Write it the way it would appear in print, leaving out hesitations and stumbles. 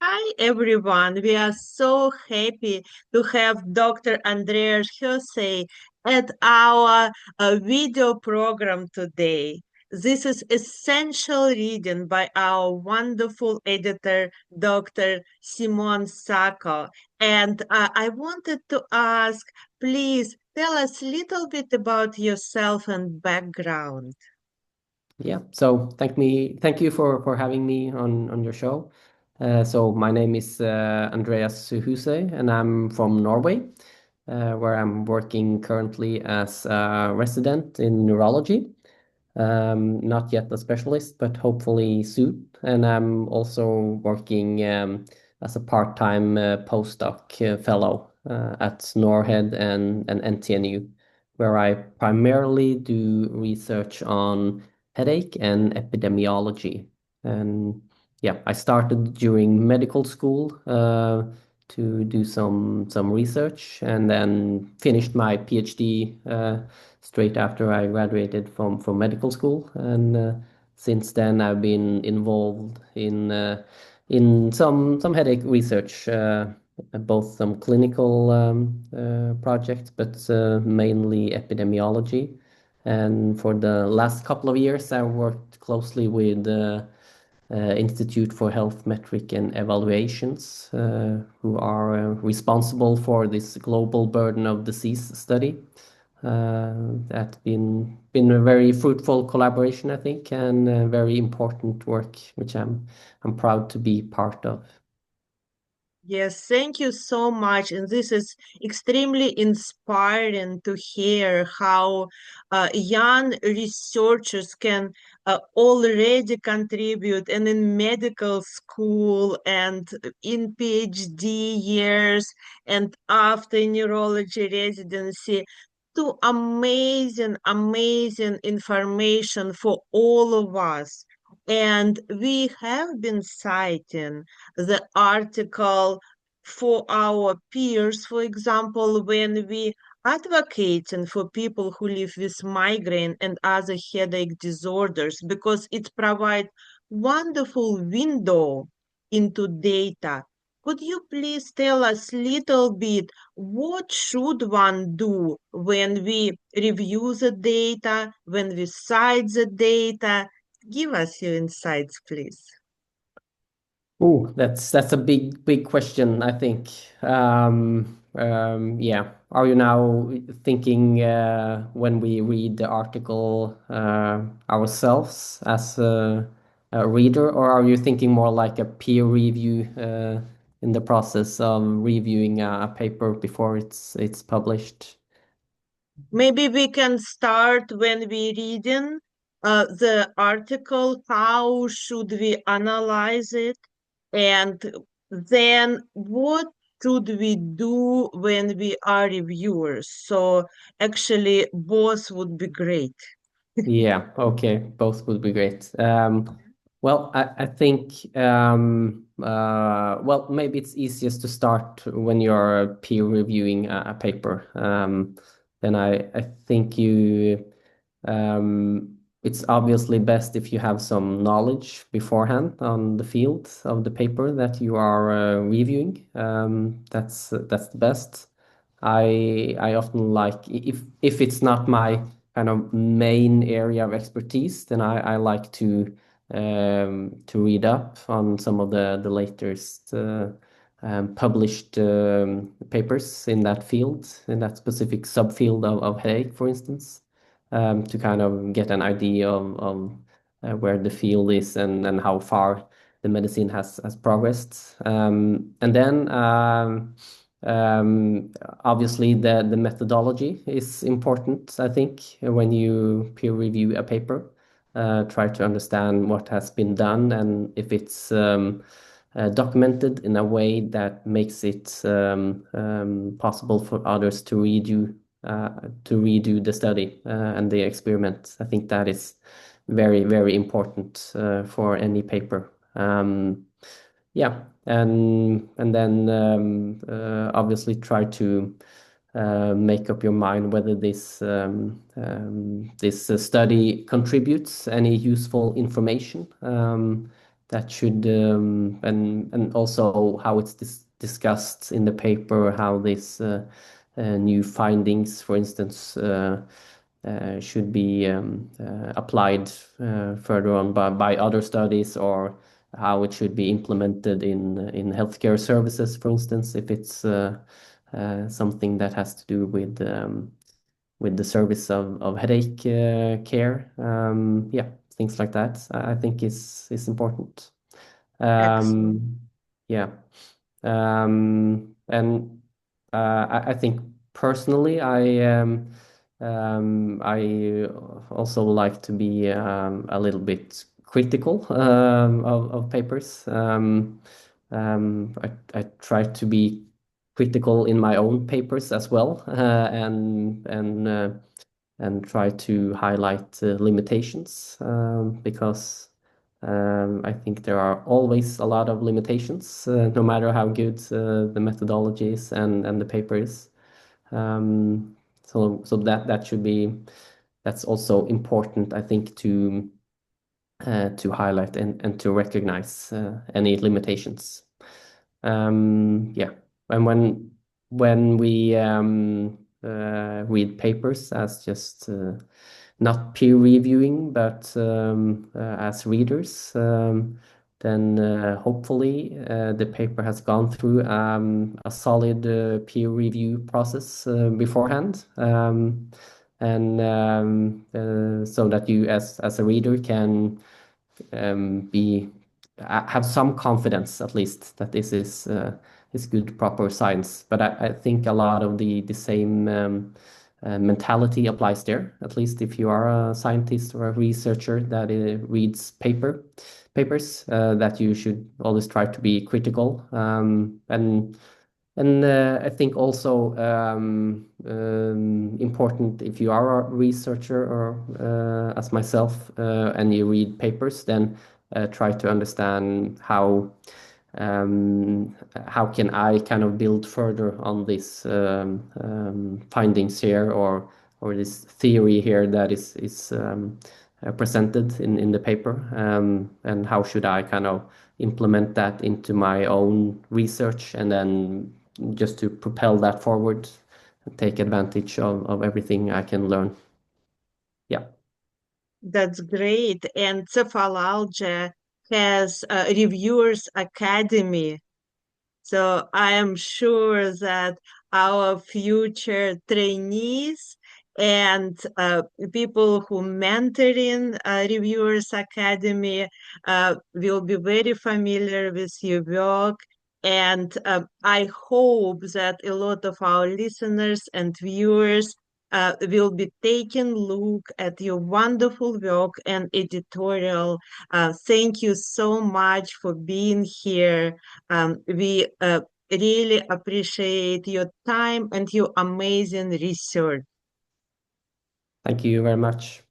Hi everyone. We are so happy to have Dr. Andreas Husøy at our video program today. This is essential reading by our wonderful editor, Dr. Simona Sacco. And I wanted to ask, please tell us a little bit about yourself and background. Yeah, so thank you for having me on your show. So my name is Andreas Husøy, and I'm from Norway, where I'm working currently as a resident in neurology. Not yet a specialist, but hopefully soon. And I'm also working as a part-time postdoc fellow at Norhead and NTNU, where I primarily do research on headache and epidemiology. And yeah, I started during medical school to do some research, and then finished my PhD straight after I graduated from medical school. And since then, I've been involved in some headache research, both some clinical projects, but mainly epidemiology. And for the last couple of years, I worked closely with Institute for Health Metric and Evaluations, who are responsible for this global burden of disease study. That's been a very fruitful collaboration, I think, and very important work, which I'm proud to be part of. Yes, thank you so much. And this is extremely inspiring to hear how young researchers can already contribute and in medical school and in PhD years and after neurology residency to amazing information for all of us. And we have been citing the article for our peers, for example, when we advocating for people who live with migraine and other headache disorders, because it provides wonderful window into data. Could you please tell us little bit what should one do when we review the data, when we cite the data? Give us your insights, please. Oh, that's a big question, I think. Yeah. Are you now thinking when we read the article ourselves as a reader, or are you thinking more like a peer review in the process of reviewing a paper before it's published? Maybe we can start when we reading the article, how should we analyze it, and then what should we do when we are reviewers? So actually, both would be great. Yeah, okay, both would be great. Well, I think well, maybe it's easiest to start when you're peer reviewing a paper. Then I think it's obviously best if you have some knowledge beforehand on the field of the paper that you are reviewing. That's the best. I often like, if it's not my kind of main area of expertise, then I like to read up on some of the latest published papers in that field, in that specific subfield of headache, for instance, to kind of get an idea of where the field is and how far the medicine has progressed. And then obviously the methodology is important, I think, when you peer review a paper. Try to understand what has been done and if it's documented in a way that makes it possible for others to redo the study and the experiment. I think that is very important for any paper. Yeah, and then obviously try to make up your mind whether this study contributes any useful information. that should and also how it's discussed in the paper, how this new findings, for instance, should be applied further on by other studies, or how it should be implemented in healthcare services, for instance, if it's something that has to do with the service of headache care. Yeah, things like that. I think is important. Excellent. Um, yeah. And I think personally, I also like to be a little bit critical of papers. I try to be critical in my own papers as well, and try to highlight limitations, because I think there are always a lot of limitations, no matter how good the methodology is and the paper is. So that should be, that's also important, I think, to highlight and to recognize any limitations. Yeah, and when we read papers as just not peer reviewing, but as readers, then hopefully the paper has gone through a solid peer review process beforehand, and so that you, as a reader, can be have some confidence, at least, that this is good, proper science. But I think a lot of the same mentality applies there. At least if you are a scientist or a researcher that reads papers, that you should always try to be critical, and I think also important, if you are a researcher or as myself, and you read papers, then try to understand how can I kind of build further on this findings here, or this theory here that is presented in the paper, and how should I kind of implement that into my own research, and then just to propel that forward and take advantage of everything I can learn. Yeah. That's great. And Cephalalgia has a Reviewers Academy. So I am sure that our future trainees and people who mentor in Reviewers Academy will be very familiar with your work. And I hope that a lot of our listeners and viewers will be taking a look at your wonderful work and editorial. Thank you so much for being here. We really appreciate your time and your amazing research. Thank you very much.